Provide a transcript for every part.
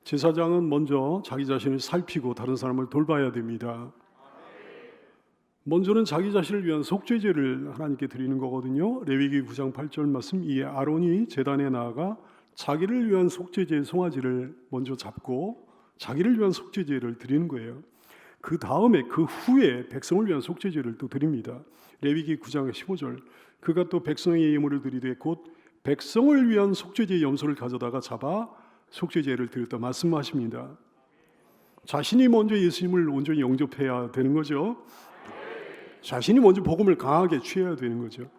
제사장은 먼저 자기 자신을 살피고 다른 사람을 돌봐야 됩니다. 먼저는 자기 자신을 위한 속죄제를 하나님께 드리는 거거든요. 레위기 9장 8절 말씀, 이에 아론이 제단에 나아가 자기를 위한 속죄제의 송아지를 먼저 잡고 자기를 위한 속죄제를 드리는 거예요. 그 다음에 그 후에 백성을 위한 속죄제를 또 드립니다. 레위기 9장 15절, 그가 또 백성의 예물을 드리되 곧 백성을 위한 속죄제의 염소를 가져다가 잡아 속죄제를 드렸다 말씀하십니다. 자신이 먼저 예수님을 온전히 영접해야 되는 거죠. 자신이 먼저 복음을 강하게 취해야 되는 거죠.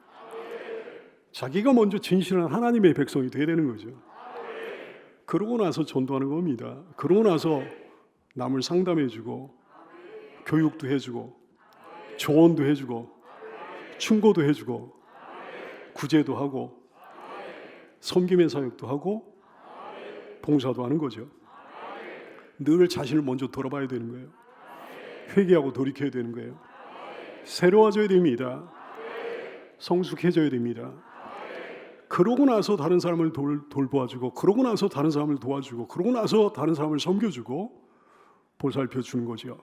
자기가 먼저 진실한 하나님의 백성이 돼야 되는 거죠. 그러고 나서 전도하는 겁니다. 그러고 나서 남을 상담해주고 교육도 해주고 조언도 해주고 충고도 해주고 구제도 하고 섬김의 사역도 하고 봉사도 하는 거죠. 늘 자신을 먼저 돌아봐야 되는 거예요. 회개하고 돌이켜야 되는 거예요. 새로워져야 됩니다. 성숙해져야 됩니다. 그러고 나서 다른 사람을 돌보아주고, 그러고 나서 다른 사람을 도와주고, 그러고 나서 다른 사람을 섬겨주고 보살펴주는 거죠.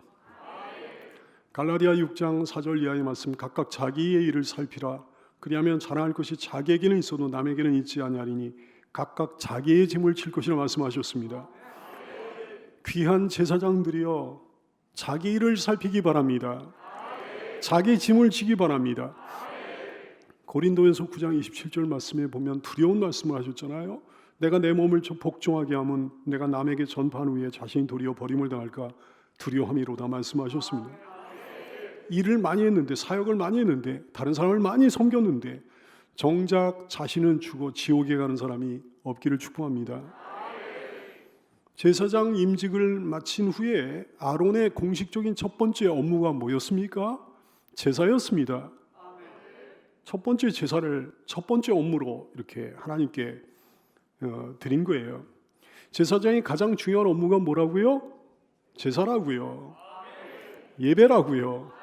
갈라디아 6장 4절 이하의 말씀, 각각 자기의 일을 살피라. 그리하면 자랑할 것이 자기에게는 있어도 남에게는 있지 아니하리니 각각 자기의 짐을 질 것이라 말씀하셨습니다. 귀한 제사장들이여, 자기 일을 살피기 바랍니다. 자기 짐을 지기 바랍니다. 고린도전서 9장 27절 말씀에 보면 두려운 말씀을 하셨잖아요. 내가 내 몸을 복종하게 하면 내가 남에게 전파한 후에 자신이 도리어 버림을 당할까 두려움이로다 말씀하셨습니다. 일을 많이 했는데, 사역을 많이 했는데, 다른 사람을 많이 섬겼는데 정작 자신은 죽어 지옥에 가는 사람이 없기를 축복합니다. 제사장 임직을 마친 후에 아론의 공식적인 첫 번째 업무가 뭐였습니까? 제사였습니다. 첫 번째 제사를 첫 번째 업무로 이렇게 하나님께 드린 거예요. 제사장의 가장 중요한 업무가 뭐라고요? 제사라고요. 예배라고요.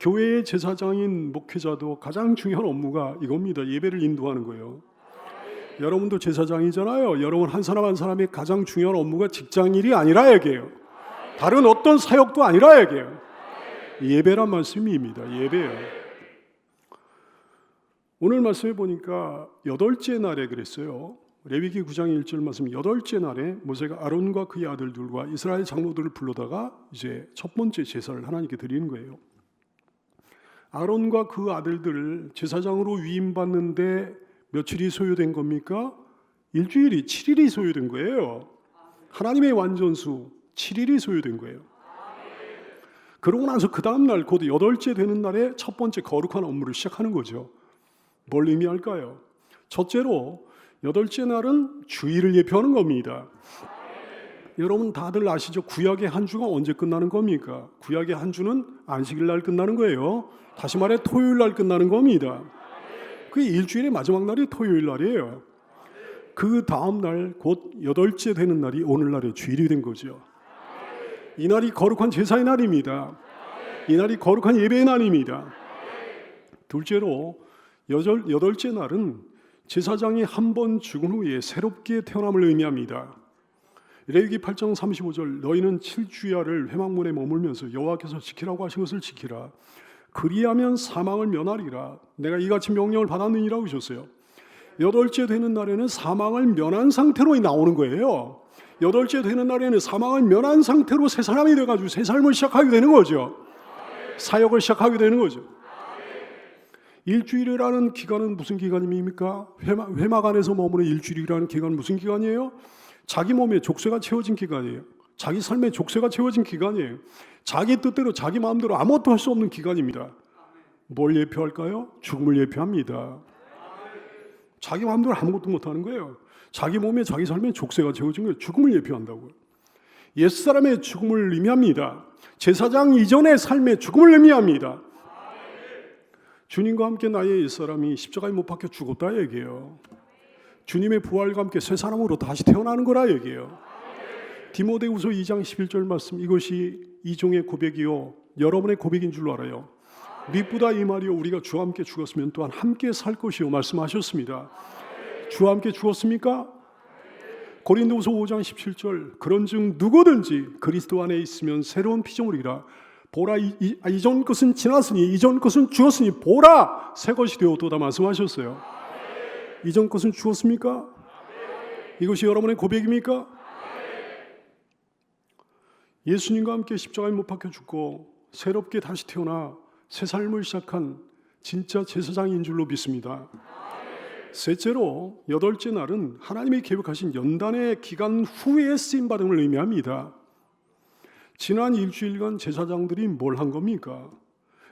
교회의 제사장인 목회자도 가장 중요한 업무가 이겁니다. 예배를 인도하는 거예요. 여러분도 제사장이잖아요. 여러분 한 사람 한 사람의 가장 중요한 업무가 직장일이 아니라 얘기해요. 다른 어떤 사역도 아니라 얘기해요. 예배란 말씀입니다. 예배예요. 오늘 말씀해 보니까 여덟째 날에 그랬어요. 레위기 9장 1절 말씀, 여덟째 날에 모세가 아론과 그의 아들들과 이스라엘 장로들을 불러다가 이제 첫 번째 제사를 하나님께 드리는 거예요. 아론과 그 아들들을 제사장으로 위임받는데 며칠이 소요된 겁니까? 일주일이 7일이 소요된 거예요. 하나님의 완전수 7일이 소요된 거예요. 그러고 나서 그 다음 날 곧 여덟째 되는 날에 첫 번째 거룩한 업무를 시작하는 거죠. 뭘 의미할까요? 첫째로 여덟째 날은 주일을 예표하는 겁니다. 여러분 다들 아시죠? 구약의 한 주가 언제 끝나는 겁니까? 구약의 한 주는 안식일 날 끝나는 거예요. 다시 말해 토요일 날 끝나는 겁니다. 그 일주일의 마지막 날이 토요일 날이에요. 그 다음 날 곧 여덟째 되는 날이 오늘날의 주일이 된 거죠. 이 날이 거룩한 제사의 날입니다. 이 날이 거룩한 예배의 날입니다. 둘째로 여덟째 날은 제사장이 한 번 죽은 후에 새롭게 태어남을 의미합니다. 레위기 8장 35절, 너희는 7주야를 회막문에 머물면서 여호와께서 지키라고 하신 것을 지키라. 그리하면 사망을 면하리라. 내가 이같이 명령을 받았느니라고 하셨어요. 여덟째 되는 날에는 사망을 면한 상태로 나오는 거예요. 여덟째 되는 날에는 사망을 면한 상태로 새 사람이 돼가지고 새 삶을 시작하게 되는 거죠. 사역을 시작하게 되는 거죠. 일주일이라는 기간은 무슨 기간입니까? 회막 안에서 머무는 일주일이라는 기간은 무슨 기간이에요? 자기 몸에 족쇄가 채워진 기간이에요. 자기 삶에 족쇄가 채워진 기간이에요. 자기 뜻대로 자기 마음대로 아무것도 할 수 없는 기간입니다. 뭘 예표할까요? 죽음을 예표합니다. 자기 마음대로 아무것도 못하는 거예요. 자기 몸에 자기 삶에 족쇄가 채워진 거예요. 죽음을 예표한다고요. 옛사람의 죽음을 의미합니다. 제사장 이전의 삶의 죽음을 의미합니다. 주님과 함께 나의 옛사람이 십자가에 못 박혀 죽었다 얘기해요. 주님의 부활과 함께 새 사람으로 다시 태어나는 거라 얘기해요. 디모데후서 2장 11절 말씀, 이것이 이종의 고백이요 여러분의 고백인 줄 알아요. 밑보다 이 말이요 우리가 주와 함께 죽었으면 또한 함께 살 것이요 말씀하셨습니다. 주와 함께 죽었습니까? 고린도후서 5장 17절 그런즉 누구든지 그리스도 안에 있으면 새로운 피조물이라 보라 이전 것은 지났으니 이전 것은 죽었으니 보라 새 것이 되었도다 말씀하셨어요. 이전 것은 죽었습니까? 이것이 여러분의 고백입니까? 예수님과 함께 십자가에 못 박혀 죽고 새롭게 다시 태어나 새 삶을 시작한 진짜 제사장인 줄로 믿습니다. 셋째로 여덟째 날은 하나님이 계획하신 연단의 기간 후에 쓰임받음을 의미합니다. 지난 일주일간 제사장들이 뭘 한 겁니까?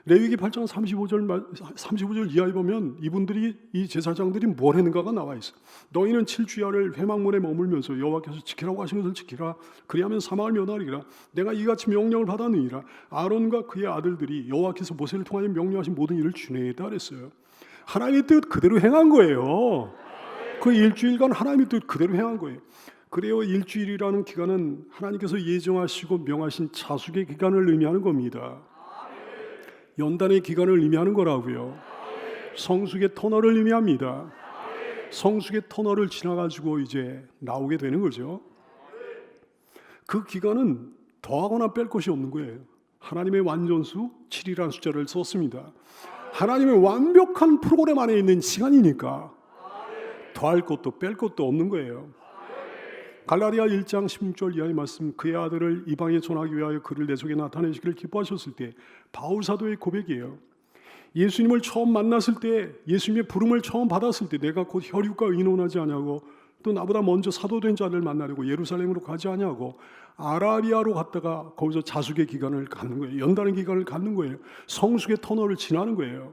레위기 8장 35절 이하에 보면 이분들이 이 제사장들이 뭘 했는가가 나와 있어. 너희는 7주야를 회막문에 머물면서 여호와께서 지키라고 하신 것을 지키라. 그리하면 사망을 면하리라. 내가 이같이 명령을 받았느니라. 아론과 그의 아들들이 여호와께서 모세를 통하여 명령하신 모든 일을 준행했다 그랬어요. 하나님의 뜻 그대로 행한 거예요. 그 일주일간 하나님의 뜻 그대로 행한 거예요. 그래요, 일주일이라는 기간은 하나님께서 예정하시고 명하신 자숙의 기간을 의미하는 겁니다. 연단의 기간을 의미하는 거라고요. 성숙의 터널을 의미합니다. 성숙의 터널을 지나가지고 이제 나오게 되는 거죠. 그 기간은 더하거나 뺄 것이 없는 거예요. 하나님의 완전수 7이라는 숫자를 썼습니다. 하나님의 완벽한 프로그램 안에 있는 시간이니까 더할 것도 뺄 것도 없는 거예요. 갈라디아 1장 16절 이하의 말씀, 그의 아들을 이방에 전하기 위하여 그를 내 속에 나타내시기를 기뻐하셨을 때, 바울 사도의 고백이에요. 예수님을 처음 만났을 때, 예수님의 부름을 처음 받았을 때 내가 곧 혈육과 의논하지 아니하고 또 나보다 먼저 사도된 자를 만나려고 예루살렘으로 가지 아니하고 아라비아로 갔다가 거기서 자숙의 기간을 갖는 거예요. 연단의 기간을 갖는 거예요. 성숙의 터널을 지나는 거예요.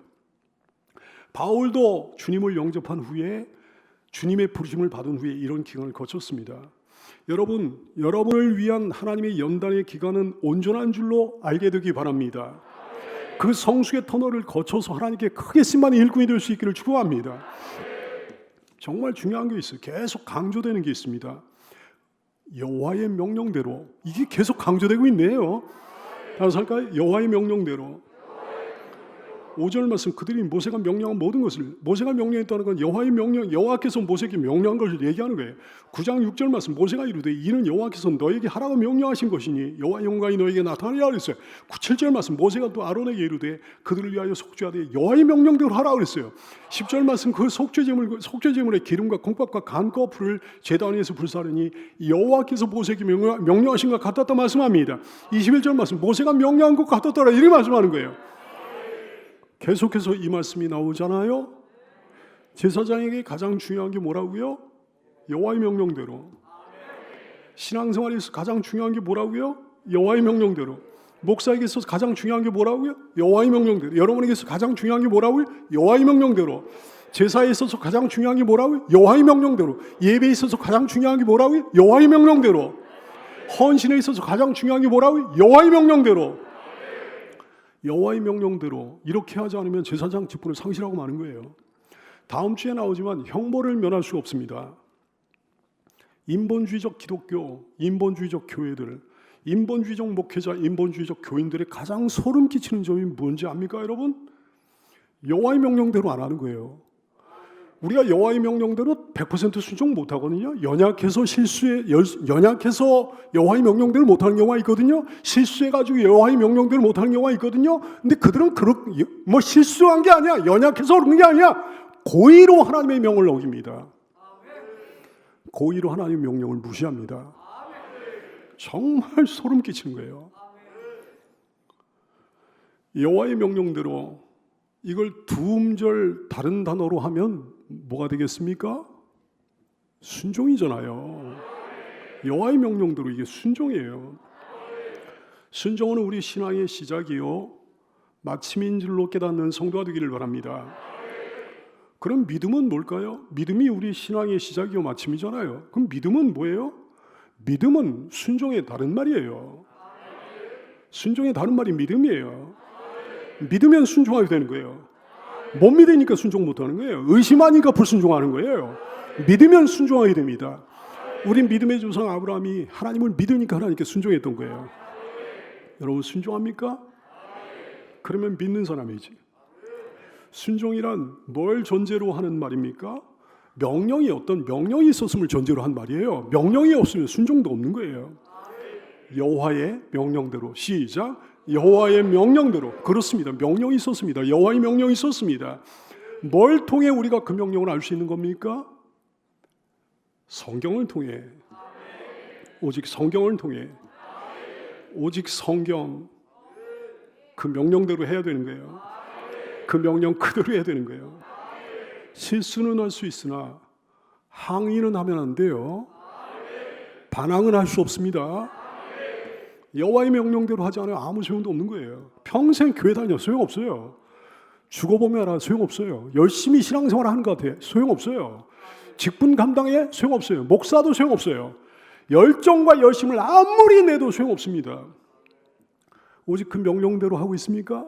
바울도 주님을 영접한 후에 주님의 부르심을 받은 후에 이런 기간을 거쳤습니다. 여러분, 여러분을 위한 하나님의 연단의 기간은 온전한 줄로 알게 되기 바랍니다. 그 성숙의 터널을 거쳐서 하나님께 크게 쓰임받는 일꾼이 될 수 있기를 축복합니다. 정말 중요한 게 있어요. 계속 강조되는 게 있습니다. 여호와의 명령대로, 이게 계속 강조되고 있네요. 다시 할까요? 여호와의 명령대로. 5절 말씀, 그들이 모세가 명령한 모든 것을, 모세가 명령했다는 건 여호와의 명령, 여호와께서 모세에게 명령한 것을 얘기하는 거예요. 9장 6절 말씀, 모세가 이르되 이는 여호와께서 너에게 하라고 명령하신 것이니 여호와의 영광이 너에게 나타나리라 그랬어요. 7절 말씀, 모세가 또 아론에게 이르되 그들을 위하여 속죄하되 여호와의 명령대로 하라고 그랬어요. 10절 말씀, 그 속죄제물의 기름과 콩밥과 간과 풀을 제단 위에서 불사르니 여호와께서 모세에게 명령하신 것 같았다 말씀합니다. 21절 말씀, 모세가 명령한 것 같았더라 이렇게 말씀하는 거예요. 계속해서 이 말씀이 나오잖아요. 제사장에게 가장 중요한 게 뭐라고요? 여호와의 명령대로. 신앙생활에 있어서 가장 중요한 게 뭐라고요? 여호와의 명령대로. 목사에게 있어서 가장 중요한 게 뭐라고요? 여호와의 명령대로. 여러분에게 있어서 가장 중요한 게 뭐라고요? 여호와의 명령대로. 제사에 있어서 가장 중요한 게 뭐라고요? 여호와의 명령대로. 예배에 있어서 가장 중요한 게 뭐라고요? 여호와의 명령대로. 헌신에 있어서 가장 중요한 게 뭐라고요? 여호와의 명령대로. 여호와의 명령대로 이렇게 하지 않으면 제사장 직분을 상실하고 마는 거예요. 다음 주에 나오지만 형벌을 면할 수가 없습니다. 인본주의적 기독교, 인본주의적 교회들, 인본주의적 목회자, 인본주의적 교인들의 가장 소름 끼치는 점이 뭔지 압니까 여러분? 여호와의 명령대로 안 하는 거예요. 우리가 여호와의 명령대로 100% 순종 못하거든요. 연약해서 여호와의 명령대로 못하는 경우가 있거든요. 실수해가지고 여호와의 명령대로 못하는 경우가 있거든요. 근데 그들은 실수한 게 아니야. 연약해서 그런 게 아니야. 고의로 하나님의 명을 어깁니다. 고의로 하나님의 명령을 무시합니다. 정말 소름 끼치는 거예요. 여호와의 명령대로 이걸 두 음절 다른 단어로 하면 뭐가 되겠습니까? 순종이잖아요. 여호와의 명령대로 이게 순종이에요. 순종은 우리 신앙의 시작이요 마침인 줄로 깨닫는 성도가 되기를 바랍니다. 그럼 믿음은 뭘까요? 믿음이 우리 신앙의 시작이요 마침이잖아요. 그럼 믿음은 뭐예요? 믿음은 순종의 다른 말이에요. 순종의 다른 말이 믿음이에요. 믿으면 순종하게 되는 거예요. 못 믿으니까 순종 못하는 거예요. 의심하니까 불순종하는 거예요. 믿으면 순종하게 됩니다. 우린 믿음의 조상 아브라함이 하나님을 믿으니까 하나님께 순종했던 거예요. 여러분 순종합니까? 그러면 믿는 사람이지. 순종이란 뭘 전제로 하는 말입니까? 명령이 어떤 명령이 있었음을 전제로 한 말이에요. 명령이 없으면 순종도 없는 거예요. 여호와의 명령대로. 시작. 여호와의 명령대로. 그렇습니다. 명령이 있었습니다. 여호와의 명령이 있었습니다. 뭘 통해 우리가 그 명령을 알 수 있는 겁니까? 성경을 통해. 오직 성경을 통해. 오직 성경. 그 명령대로 해야 되는 거예요. 그 명령 그대로 해야 되는 거예요. 실수는 할 수 있으나 항의는 하면 안 돼요. 반항은 할 수 없습니다. 여호와의 명령대로 하지 않으면 아무 소용도 없는 거예요. 평생 교회 다녀 소용없어요. 죽어보면 알아 소용없어요. 열심히 신앙생활 하는 것 같아 소용없어요. 직분 감당해 소용없어요. 목사도 소용없어요. 열정과 열심을 아무리 내도 소용없습니다. 오직 그 명령대로 하고 있습니까?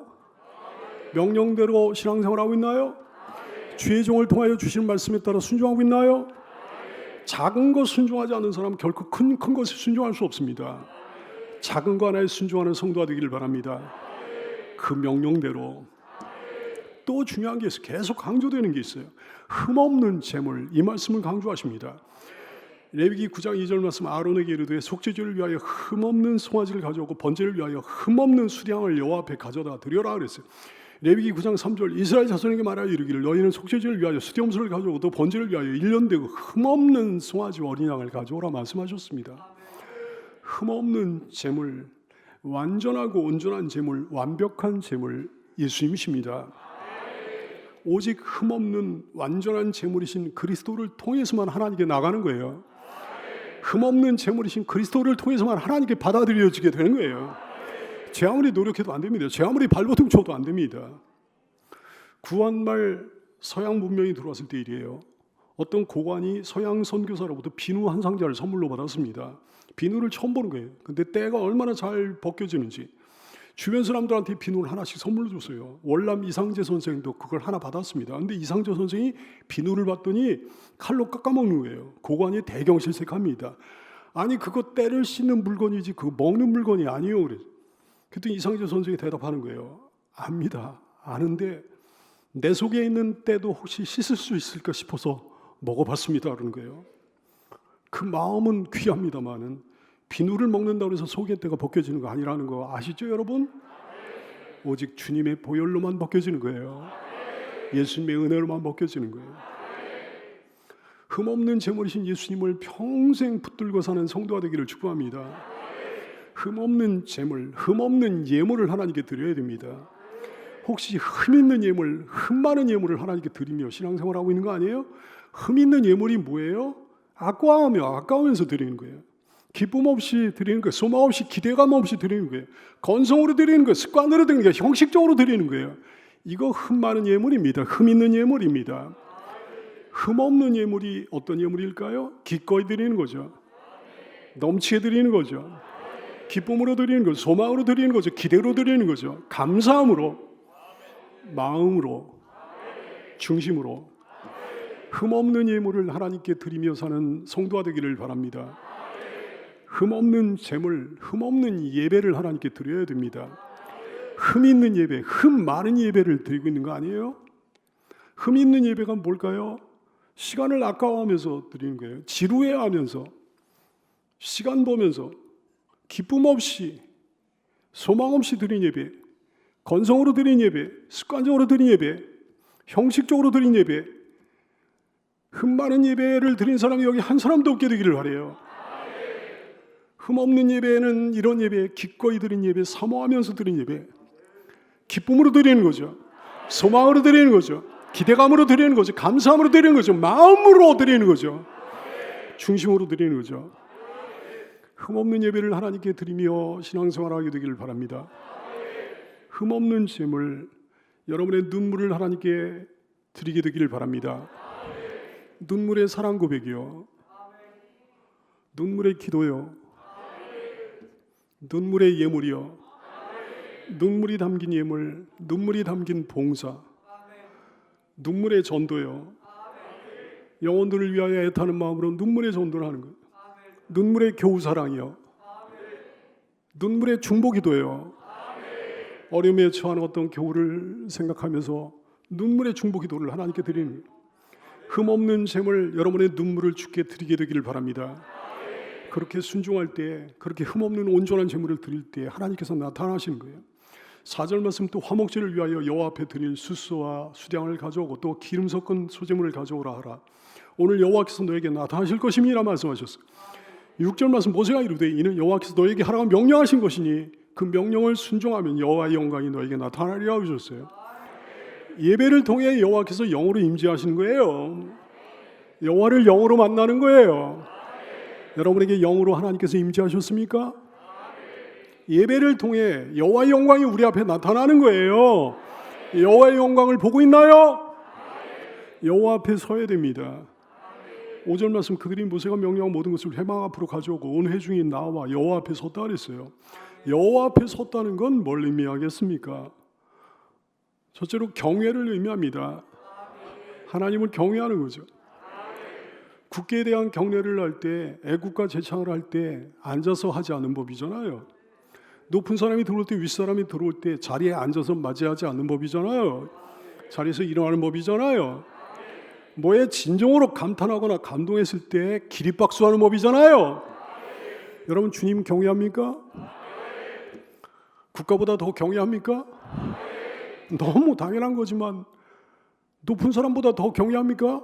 명령대로 신앙생활하고 있나요? 주의 종을 통하여 주시는 말씀에 따라 순종하고 있나요? 작은 것 순종하지 않는 사람은 결코 큰 것에 순종할 수 없습니다. 작은 거 하나에 순종하는 성도가 되기를 바랍니다. 그 명령대로. 또 중요한 게 있어요. 계속 강조되는 게 있어요. 흠없는 제물. 이 말씀을 강조하십니다. 레위기 9장 2절 말씀 아론에게 이르되 속죄제를 위하여 흠없는 송아지를 가져오고 번제를 위하여 흠없는 수량을 여호와 앞에 가져다 드려라 그랬어요. 레위기 9장 3절 이스라엘 자손에게 말하여 이르기를 너희는 속죄제를 위하여 수염소를 가져오고 또 번제를 위하여 1년 되고 흠없는 송아지와 어린 양을 가져오라 말씀하셨습니다. 흠없는 제물, 완전하고 온전한 제물, 완벽한 제물 예수님이십니다. 오직 흠없는 완전한 제물이신 그리스도를 통해서만 하나님께 나가는 거예요. 흠없는 제물이신 그리스도를 통해서만 하나님께 받아들여지게 되는 거예요. 제 아무리 노력해도 안 됩니다. 제 아무리 발버둥 쳐도 안 됩니다. 구한말 서양 문명이 들어왔을 때 일이에요. 어떤 고관이 서양 선교사로부터 비누 한 상자를 선물로 받았습니다. 비누를 처음 보는 거예요. 근데 때가 얼마나 잘 벗겨지는지 주변 사람들한테 비누를 하나씩 선물로 줬어요. 월남 이상재 선생도 그걸 하나 받았습니다. 근데 이상재 선생이 비누를 받더니 칼로 깎아먹는 거예요. 고관이 대경실색합니다. 아니 그거 때를 씻는 물건이지 그거 먹는 물건이 아니에요. 그랬더니 이상재 선생이 대답하는 거예요. 압니다. 아는데 내 속에 있는 때도 혹시 씻을 수 있을까 싶어서 먹어봤습니다. 그러는 거예요. 그 마음은 귀합니다만은 비누를 먹는다고 해서 속의 때가 벗겨지는 거 아니라는 거 아시죠 여러분? 오직 주님의 보혈로만 벗겨지는 거예요. 예수님의 은혜로만 벗겨지는 거예요. 흠없는 제물이신 예수님을 평생 붙들고 사는 성도가 되기를 축복합니다. 흠없는 제물, 흠없는 예물을 하나님께 드려야 됩니다. 혹시 흠 있는 예물, 흠 많은 예물을 하나님께 드리며 신앙생활하고 있는 거 아니에요? 흠 있는 예물이 뭐예요? 아까우면서 드리는 거예요. 기쁨 없이 드리는 거예요. 소망 없이 기대감 없이 드리는 거예요. 건성으로 드리는 거예요. 습관으로 드리는 거예요. 형식적으로 드리는 거예요. 이거 흠 많은 예물입니다. 흠 있는 예물입니다. 흠 없는 예물이 어떤 예물일까요? 기꺼이 드리는 거죠. 넘치게 드리는 거죠. 기쁨으로 드리는 거죠. 소망으로 드리는 거죠. 기대로 드리는 거죠. 감사함으로, 마음으로, 중심으로 흠없는 예물을 하나님께 드리며 사는 성도가 되기를 바랍니다. 흠없는 제물, 흠없는 예배를 하나님께 드려야 됩니다. 흠 있는 예배, 흠 많은 예배를 드리고 있는 거 아니에요? 흠 있는 예배가 뭘까요? 시간을 아까워하면서 드리는 거예요. 지루해하면서, 시간 보면서, 기쁨 없이, 소망 없이 드린 예배, 건성으로 드린 예배, 습관적으로 드린 예배, 형식적으로 드린 예배, 흠 많은 예배를 드린 사람이 여기 한 사람도 없게 되기를 바라요. 흠 없는 예배는 이런 예배, 기꺼이 드린 예배, 사모하면서 드린 예배, 기쁨으로 드리는 거죠. 소망으로 드리는 거죠. 기대감으로 드리는 거죠. 감사함으로 드리는 거죠. 마음으로 드리는 거죠. 중심으로 드리는 거죠. 흠없는 예배를 하나님께 드리며 신앙생활하게 되기를 바랍니다. 흠없는 제물, 여러분의 눈물을 하나님께 드리게 되기를 바랍니다. 눈물의 사랑 고백이요, 눈물의 기도요, 눈물의 예물이요, 눈물이 담긴 예물, 눈물이 담긴 봉사, 눈물의 전도요, 영혼들을 위하여 애타는 마음으로 눈물의 전도를 하는 거예요. 눈물의 교우사랑이요, 눈물의 중보기도예요. 어려움에 처한 어떤 교우를 생각하면서 눈물의 중보기도를 하나님께 드리는 거예요. 흠없는 제물, 여러분의 눈물을 주께 드리게 되기를 바랍니다. 그렇게 순종할 때, 그렇게 흠없는 온전한 제물을 드릴 때 하나님께서 나타나시는 거예요. 4절 말씀, 또 화목제를 위하여 여호와 앞에 드릴 수소와 수량을 가져오고 또 기름 섞은 소제물을 가져오라 하라. 오늘 여호와께서 너에게 나타나실 것임이라 말씀하셨어요. 6절 말씀, 모세가 이르되 이는 여호와께서 너에게 하라고 명령하신 것이니 그 명령을 순종하면 여호와의 영광이 너에게 나타나리라 하셨어요. 예배를 통해 여호와께서 영으로 임재하시는 거예요. 여호와를 영으로 만나는 거예요. 여러분에게 영으로 하나님께서 임재하셨습니까? 예배를 통해 여호와의 영광이 우리 앞에 나타나는 거예요. 여호와의 영광을 보고 있나요? 여호와 앞에 서야 됩니다. 5절 말씀, 그들이 모세가 명령한 모든 것을 회막 앞으로 가져오고 온 회중이 나와 여호와 앞에 섰다 그랬어요. 여호와 앞에 섰다는 건 뭘 의미하겠습니까? 첫째로 경외를 의미합니다. 하나님을 경외하는 거죠. 국계에 대한 경례를 할 때, 애국가 제창을 할 때 앉아서 하지 않는 법이잖아요. 높은 사람이 들어올 때 윗사람이 들어올 때 자리에 앉아서 맞이하지 않는 법이잖아요. 자리에서 일어나는 법이잖아요. 뭐에 진정으로 감탄하거나 감동했을 때 기립박수하는 법이잖아요. 여러분, 주님 경외합니까? 국가보다 더 경외합니까? 너무 당연한 거지만 높은 사람보다 더 경외합니까?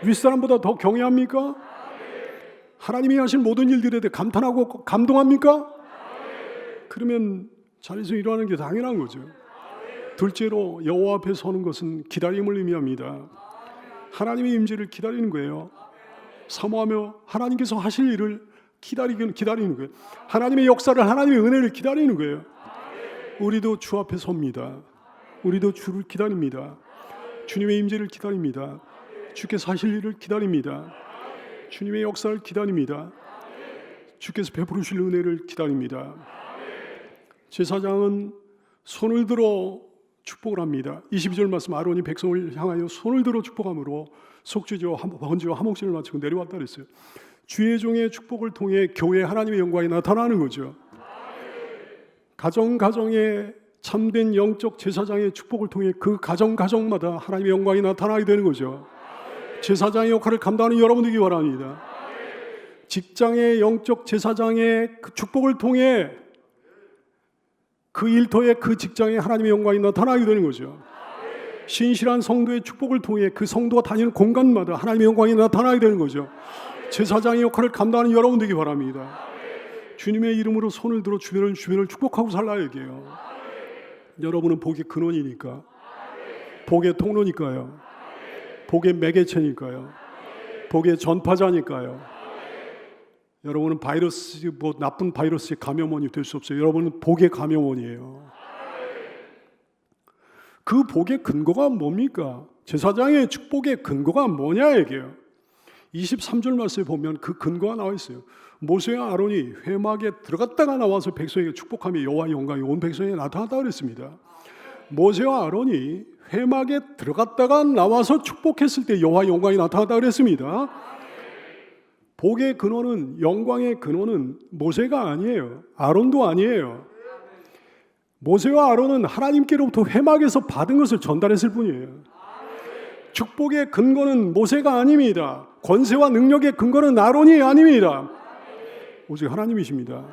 윗사람보다 더 경외합니까? 하나님이 하신 모든 일들에 대해 감탄하고 감동합니까? 그러면 자리에서 일어나는 게 당연한 거죠. 둘째로 여호와 앞에 서는 것은 기다림을 의미합니다. 하나님의 임재를 기다리는 거예요. 사모하며 하나님께서 하실 일을 기다리는 거예요. 하나님의 역사를, 하나님의 은혜를 기다리는 거예요. 우리도 주 앞에 섭니다. 우리도 주를 기다립니다. 주님의 임재를 기다립니다. 주께서 하실 일을 기다립니다. 주님의 역사를 기다립니다. 주께서 베푸실 은혜를 기다립니다. 제사장은 손을 들어 축복을 합니다. 22절 말씀, 아론이 백성을 향하여 손을 들어 축복함으로 속죄제와 번제와 화목제를 마치고 내려왔다 그랬어요. 주의 종의 축복을 통해 교회 하나님의 영광이 나타나는 거죠. 가정가정에 참된 영적 제사장의 축복을 통해 그 가정가정마다 하나님의 영광이 나타나게 되는 거죠. 제사장의 역할을 감당하는 여러분 되기 바랍니다. 직장의 영적 제사장의 그 축복을 통해 그 일터에, 그 직장에 하나님의 영광이 나타나게 되는 거죠. 신실한 성도의 축복을 통해 그 성도가 다니는 공간마다 하나님의 영광이 나타나게 되는 거죠. 제사장의 역할을 감당하는 여러분 되기 바랍니다. 주님의 이름으로 손을 들어 주변을 축복하고 살라 얘기해요. 여러분은 복의 근원이니까, 복의 통로니까요, 복의 매개체니까요, 복의 전파자니까요. 여러분은 나쁜 바이러스의 감염원이 될 수 없어요. 여러분은 복의 감염원이에요. 그 복의 근거가 뭡니까? 제사장의 축복의 근거가 뭐냐 얘기해요. 23절 말씀에 보면 그 근거가 나와 있어요. 모세와 아론이 회막에 들어갔다가 나와서 백성에게 축복하며 여호와의 영광이 온 백성에게 나타났다 그랬습니다. 모세와 아론이 회막에 들어갔다가 나와서 축복했을 때 여호와의 영광이 나타났다 그랬습니다. 복의 근원은, 영광의 근원은 모세가 아니에요. 아론도 아니에요. 모세와 아론은 하나님께로부터 회막에서 받은 것을 전달했을 뿐이에요. 축복의 근거는 모세가 아닙니다. 권세와 능력의 근거는 아론이 아닙니다. 오직 하나님이십니다.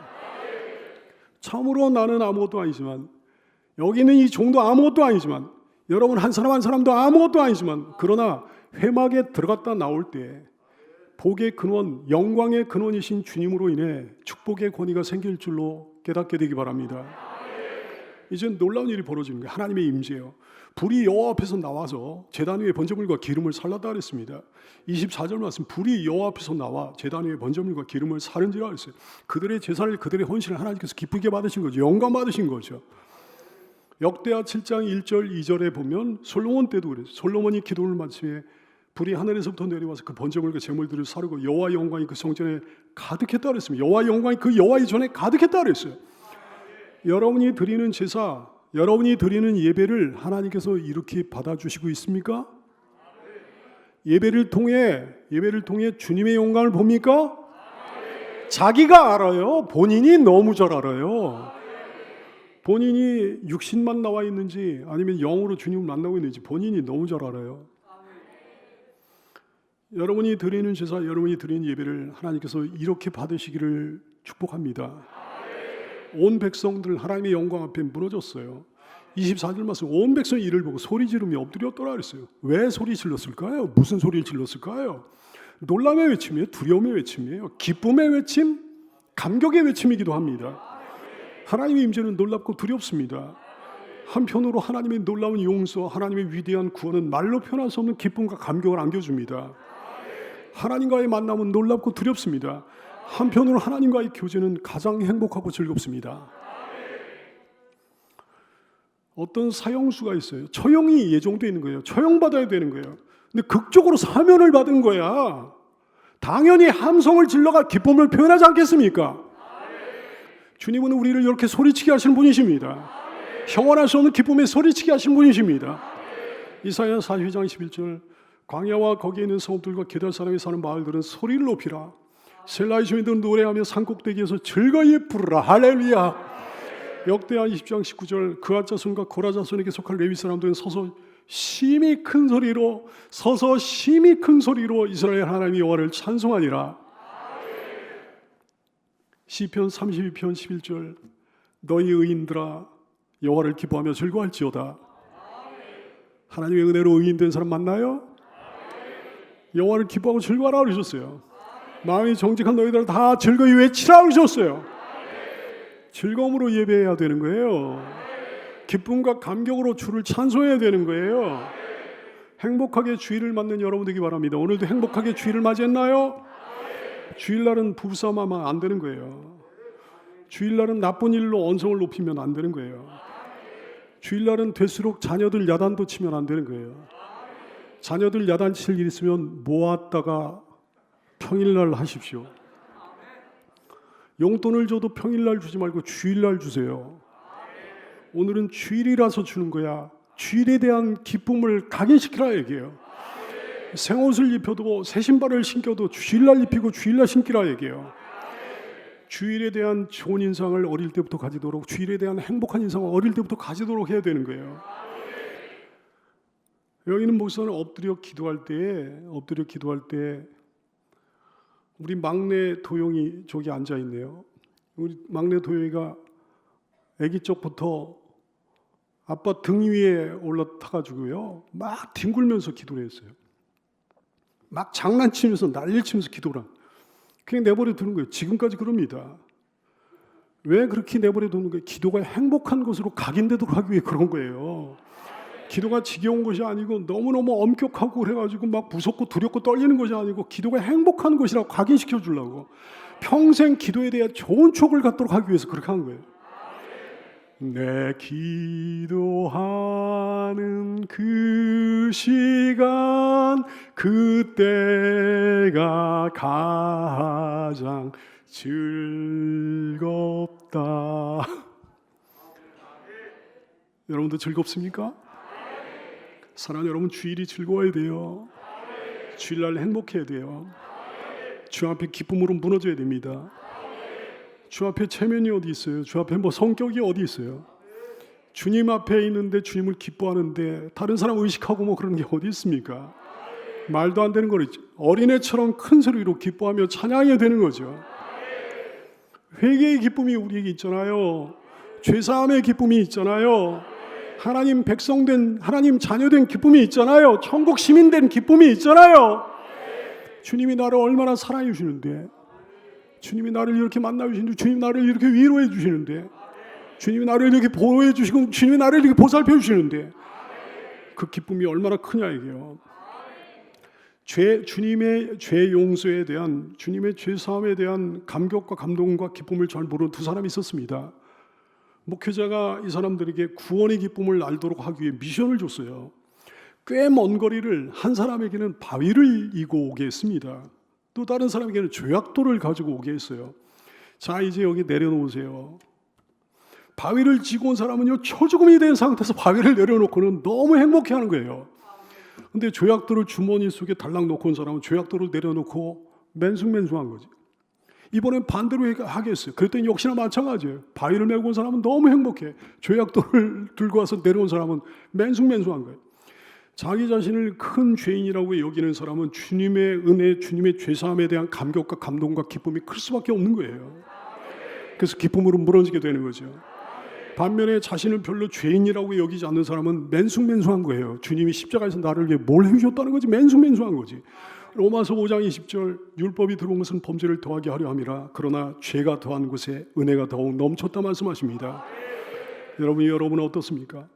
참으로 나는 아무것도 아니지만, 여기 있는 이 종도 아무것도 아니지만, 여러분 한 사람 한 사람도 아무것도 아니지만, 그러나 회막에 들어갔다 나올 때 복의 근원, 영광의 근원이신 주님으로 인해 축복의 권위가 생길 줄로 깨닫게 되기 바랍니다. 이제 놀라운 일이 벌어지는 거예요. 하나님의 임재예요. 불이 여호와 앞에서 나와서 제단 위에 번제물과 기름을 살랐다 그랬습니다. 24절 말씀, 불이 여호와 앞에서 나와 제단 위에 번제물과 기름을 사른지라 그랬어요. 그들의 제사를, 그들의 헌신을 하나님께서 기쁘게 받으신 거죠. 영광 받으신 거죠. 역대하 7장 1절 2절에 보면 솔로몬 때도 그랬어요. 솔로몬이 기도를 마치에 불이 하늘에서부터 내려와서 그 번제물과 제물들을 사르고 여호와의 영광이 그 성전에 가득했다 그랬습니다. 여호와의 영광이 그 여호와의 전에 가득했다 그랬어요. 여러분이 드리는 제사, 여러분이 드리는 예배를 하나님께서 이렇게 받아주시고 있습니까? 예배를 통해 주님의 영광을 봅니까? 자기가 알아요. 본인이 너무 잘 알아요. 본인이 육신만 나와 있는지 아니면 영으로 주님을 만나고 있는지 본인이 너무 잘 알아요. 여러분이 드리는 제사, 여러분이 드리는 예배를 하나님께서 이렇게 받으시기를 축복합니다. 온 백성들 하나님의 영광 앞에 무너졌어요. 24절 말씀, 온 백성이 이를 보고 소리 지르며 엎드렸더라 그랬어요. 왜 소리 질렀을까요? 무슨 소리를 질렀을까요? 놀람의 외침이에요? 두려움의 외침이에요? 기쁨의 외침? 감격의 외침이기도 합니다. 하나님의 임재는 놀랍고 두렵습니다. 한편으로 하나님의 놀라운 용서, 하나님의 위대한 구원은 말로 표현할 수 없는 기쁨과 감격을 안겨줍니다. 하나님과의 만남은 놀랍고 두렵습니다. 한편으로 하나님과의 교제는 가장 행복하고 즐겁습니다. 어떤 사형수가 있어요. 처형이 예정되어 있는 거예요. 처형받아야 되는 거예요. 근데 극적으로 사면을 받은 거야. 당연히 함성을 질러가 기쁨을 표현하지 않겠습니까? 주님은 우리를 이렇게 소리치게 하시는 분이십니다. 형언할 수 없는 기쁨에 소리치게 하시는 분이십니다. 이사야 42장 11절, 광야와 거기에 있는 성읍들과 게달 사람이 사는 마을들은 소리를 높이라. 셀라의 주민들은 노래하며 산꼭대기에서 즐거이 부르라. 할렐루야. 역대하 20장 19절, 그앗 자손과 고라 자손에게 속할 레위 사람들은 서서 심히 큰 소리로 이스라엘 하나님 여호와를 찬송하니라. 시편 32편 11절, 너희 의인들아 여호와를 기뻐하며 즐거워할지어다. 하나님의 은혜로 의인된 사람 만나요? 여호와를 기뻐하고 즐거워하라 그러셨어요. 마음이 정직한 너희들 다 즐거이 외치라 그러셨어요. 즐거움으로 예배해야 되는 거예요. 기쁨과 감격으로 주를 찬송해야 되는 거예요. 행복하게 주일을 맞는 여러분 되기 바랍니다. 오늘도 행복하게 주일을 맞이했나요? 주일날은 부부싸움하면 안 되는 거예요. 주일날은 나쁜 일로 언성을 높이면 안 되는 거예요. 주일날은 될수록 자녀들 야단도 치면 안 되는 거예요. 자녀들 야단 칠 일 있으면 모았다가 평일날 하십시오. 용돈을 줘도 평일날 주지 말고 주일날 주세요. 오늘은 주일이라서 주는 거야. 주일에 대한 기쁨을 각인시키라 얘기해요. 새 옷을 입혀도 새 신발을 신겨도 주일날 입히고 주일날 신기라 얘기해요. 주일에 대한 좋은 인상을 어릴 때부터 가지도록, 주일에 대한 행복한 인상을 어릴 때부터 가지도록 해야 되는 거예요. 여기 있는 목사는 엎드려 기도할 때 우리 막내 도용이 저기 앉아 있네요. 우리 막내 도용이가 아기 쪽부터 아빠 등 위에 올라타가지고요, 막 뒹굴면서 기도를 했어요. 막 장난치면서 난리를 치면서 기도를 그냥 내버려 두는 거예요. 지금까지 그럽니다. 왜 그렇게 내버려 두는 거예요? 기도가 행복한 것으로 각인되도록 하기 위해 그런 거예요. 기도가 지겨운 것이 아니고 너무너무 엄격하고 그래가지고 막 무섭고 두렵고 떨리는 것이 아니고 기도가 행복한 것이라고 각인시켜 주려고 평생 기도에 대한 좋은 추억을 갖도록 하기 위해서 그렇게 한 거예요. 내 기도하는 그 시간 그때가 가장 즐겁다. 여러분도 즐겁습니까? 사랑하는 여러분, 주일이 즐거워야 돼요. 주일날 행복해야 돼요. 주 앞에 기쁨으로 무너져야 됩니다. 주 앞에 체면이 어디 있어요? 주 앞에 뭐 성격이 어디 있어요? 주님 앞에 있는데 주님을 기뻐하는데 다른 사람 의식하고 뭐 그런 게 어디 있습니까? 말도 안 되는 거죠. 어린애처럼 큰 소리로 기뻐하며 찬양해야 되는 거죠. 회개의 기쁨이 우리에게 있잖아요. 죄사함의 기쁨이 있잖아요. 하나님 백성된, 하나님 자녀된 기쁨이 있잖아요. 천국 시민된 기쁨이 있잖아요. 주님이 나를 얼마나 사랑해 주시는데, 주님이 나를 이렇게 만나 주시는데, 주님이 나를 이렇게 위로해 주시는데, 주님이 나를 이렇게 보호해 주시고, 주님이 나를 이렇게 보살펴 주시는데, 그 기쁨이 얼마나 크냐 이게요. 주님의 죄 용서에 대한, 주님의 죄 사함에 대한 감격과 감동과 기쁨을 잘 모르는 두 사람이 있었습니다. 목회자가 이 사람들에게 구원의 기쁨을 알도록 하기 위해 미션을 줬어요. 꽤 먼 거리를, 한 사람에게는 바위를 이고 오게 했습니다. 또 다른 사람에게는 조약돌을 가지고 오게 했어요. 자, 이제 여기 내려놓으세요. 바위를 지고 온 사람은요, 초죽음이 된 상태에서 바위를 내려놓고는 너무 행복해하는 거예요. 근데 조약돌을 주머니 속에 달랑 놓고 온 사람은 조약돌을 내려놓고 맨숭맨숭한 거지. 이번엔 반대로 하겠어요. 그랬더니 역시나 마찬가지예요. 바위를 메고 온 사람은 너무 행복해. 조약돌을 들고 와서 내려온 사람은 맨숭맨숭한 거예요. 자기 자신을 큰 죄인이라고 여기는 사람은 주님의 은혜, 주님의 죄사함에 대한 감격과 감동과 기쁨이 클 수밖에 없는 거예요. 그래서 기쁨으로 무너지게 되는 거죠. 반면에 자신을 별로 죄인이라고 여기지 않는 사람은 맨숭맨숭한 거예요. 주님이 십자가에서 나를 위해 뭘 해주셨다는 거지. 맨숭맨숭한 거지. 로마서 5장 20절 율법이 들어온 것은 범죄를 더하게 하려 함이라 그러나 죄가 더한 곳에 은혜가 더욱 넘쳤다 말씀하십니다. 여러분은 어떻습니까?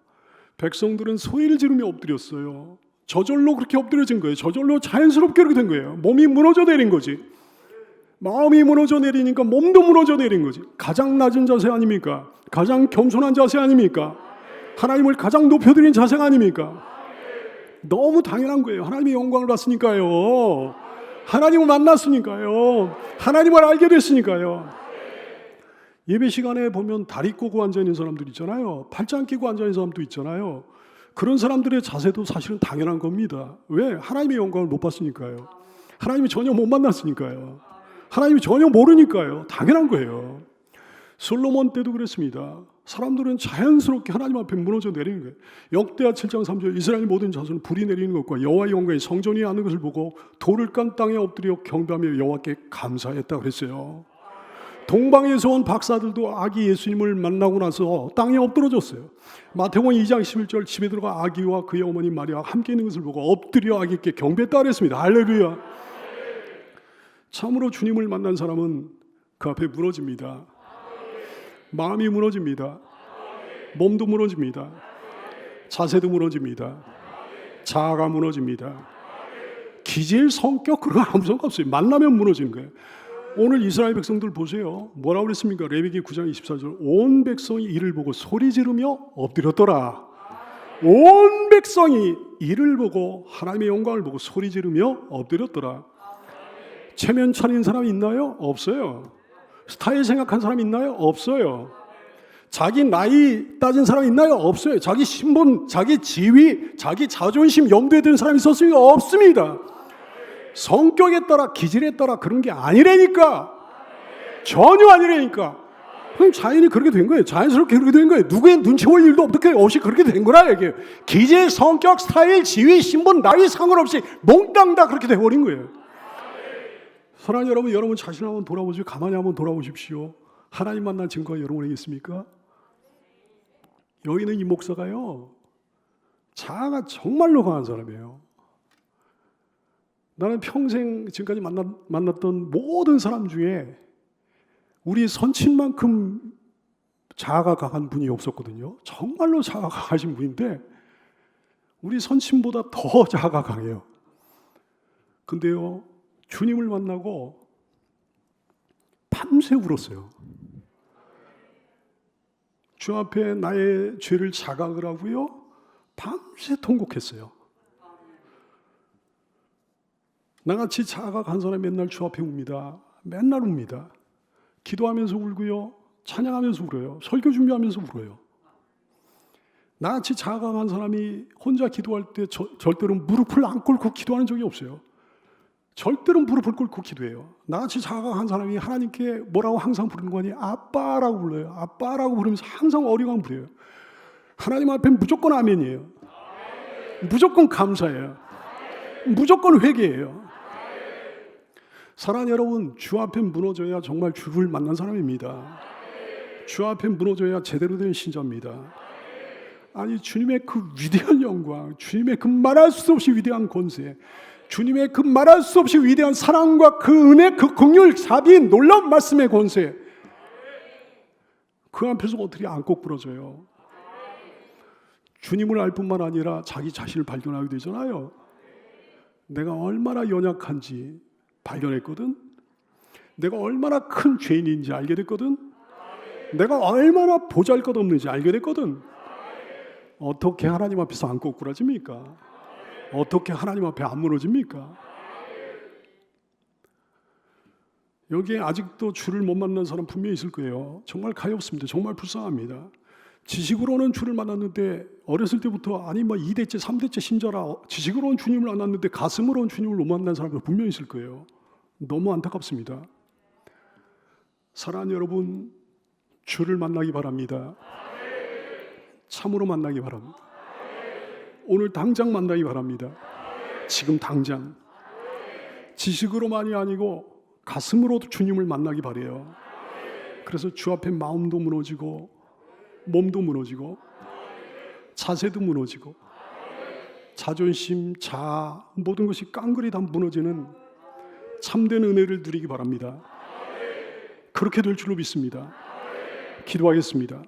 백성들은 소리를 지르며 엎드렸어요. 저절로 그렇게 엎드려진 거예요. 저절로 자연스럽게 그렇게 된 거예요. 몸이 무너져 내린 거지. 마음이 무너져 내리니까 몸도 무너져 내린 거지. 가장 낮은 자세 아닙니까? 가장 겸손한 자세 아닙니까? 하나님을 가장 높여드린 자세가 아닙니까? 너무 당연한 거예요. 하나님의 영광을 봤으니까요. 하나님을 만났으니까요. 하나님을 알게 됐으니까요. 예배 시간에 보면 다리 꼬고 앉아있는 사람들 있잖아요. 팔짱 끼고 앉아있는 사람도 있잖아요. 그런 사람들의 자세도 사실은 당연한 겁니다. 왜? 하나님의 영광을 못 봤으니까요. 하나님이 전혀 못 만났으니까요. 하나님이 전혀 모르니까요. 당연한 거예요. 솔로몬 때도 그랬습니다. 사람들은 자연스럽게 하나님 앞에 무너져 내리는 거예요. 역대하 7장 3절 이스라엘 모든 자손은 불이 내리는 것과 여호와의 영광이 성전 위에 앉는 것을 보고 돌을 깐 땅에 엎드려 경배하며 여호와께 감사했다 그랬어요. 동방에서 온 박사들도 아기 예수님을 만나고 나서 땅에 엎드러졌어요. 마태복음 2장 11절 집에 들어가 아기와 그의 어머니 마리아 함께 있는 것을 보고 엎드려 아기께 경배했다 그랬습니다. 할렐루야. 참으로 주님을 만난 사람은 그 앞에 무너집니다. 마음이 무너집니다. 몸도 무너집니다. 자세도 무너집니다. 자아가 무너집니다. 기질, 성격 그런 거 아무 상관없어요. 만나면 무너지는 거예요. 오늘 이스라엘 백성들 보세요. 뭐라고 그랬습니까? 레위기 9장 24절 온 백성이 이를 보고 소리 지르며 엎드렸더라. 온 백성이 이를 보고 하나님의 영광을 보고 소리 지르며 엎드렸더라. 체면 차린 사람 있나요? 없어요. 스타일 생각한 사람 있나요? 없어요. 자기 나이 따진 사람 있나요? 없어요. 자기 신분, 자기 지위, 자기 자존심 염두에 드는 사람이 있었습니까? 없습니다. 성격에 따라 기질에 따라 그런 게 아니라니까. 전혀 아니라니까. 그냥 자연이 그렇게 된 거예요. 자연스럽게 그렇게 된 거예요. 누구의 눈치 볼 일도 없이 그렇게 된 거라 얘기해요. 기질, 성격, 스타일, 지위, 신분, 나이 상관없이 몽땅 다 그렇게 돼버린 거예요. 사랑하는 여러분 자신을 한번 돌아보시고 가만히 한번 돌아보십시오. 하나님 만난 증거가 여러분에게 있습니까? 여기 있는 이 목사가요. 자아가 정말로 강한 사람이에요. 나는 평생 지금까지 만났던 모든 사람 중에 우리 선친만큼 자아가 강한 분이 없었거든요. 정말로 자아가 강하신 분인데 우리 선친보다 더 자아가 강해요. 근데요. 주님을 만나고 밤새 울었어요. 주 앞에 나의 죄를 자각을 하고요. 밤새 통곡했어요. 나같이 자아가 간 사람이 맨날 주 앞에 웁니다. 맨날 웁니다. 기도하면서 울고요. 찬양하면서 울어요. 설교 준비하면서 울어요. 나같이 자아가 간 사람이 혼자 기도할 때 절대로 무릎을 안 꿇고 기도하는 적이 없어요. 절대로 무릎을 꿇고 기도해요. 나같이 자아가 간 사람이 하나님께 뭐라고 항상 부르는 거니? 아빠라고 불러요. 아빠라고 부르면서 항상 어리광 부려요. 하나님 앞에 무조건 아멘이에요. 무조건 감사해요. 무조건 회개해요. 사랑하는 여러분, 주 앞에 무너져야 정말 주를 만난 사람입니다. 주 앞에 무너져야 제대로 된 신자입니다. 아니, 주님의 그 위대한 영광, 주님의 그 말할 수 없이 위대한 권세, 주님의 그 말할 수 없이 위대한 사랑과 그 은혜, 그 긍휼, 자비, 놀라운 말씀의 권세, 그 앞에서 어떻게 안고 부러져요? 주님을 알 뿐만 아니라 자기 자신을 발견하게 되잖아요. 내가 얼마나 연약한지 발견했거든. 내가 얼마나 큰 죄인인지 알게 됐거든. 내가 얼마나 보잘것없는지 알게 됐거든. 어떻게 하나님 앞에서 안 꼬꾸라집니까? 어떻게 하나님 앞에 안 무너집니까? 여기에 아직도 주를 못 만난 사람 분명히 있을 거예요. 정말 가엾습니다. 정말 불쌍합니다. 지식으로는 주를 만났는데 어렸을 때부터 아니 2대째 3대째 신자라 지식으로는 주님을 만났는데 가슴으로는 주님을 못 만난 사람들 분명히 있을 거예요. 너무 안타깝습니다. 사랑하는 여러분, 주를 만나기 바랍니다. 참으로 만나기 바랍니다. 오늘 당장 만나기 바랍니다. 지금 당장. 지식으로만이 아니고 가슴으로도 주님을 만나기 바래요. 그래서 주 앞에 마음도 무너지고 몸도 무너지고 자세도 무너지고 자존심, 자아 모든 것이 깡그리 다 무너지는 참된 은혜를 누리기 바랍니다. 그렇게 될 줄로 믿습니다. 기도하겠습니다.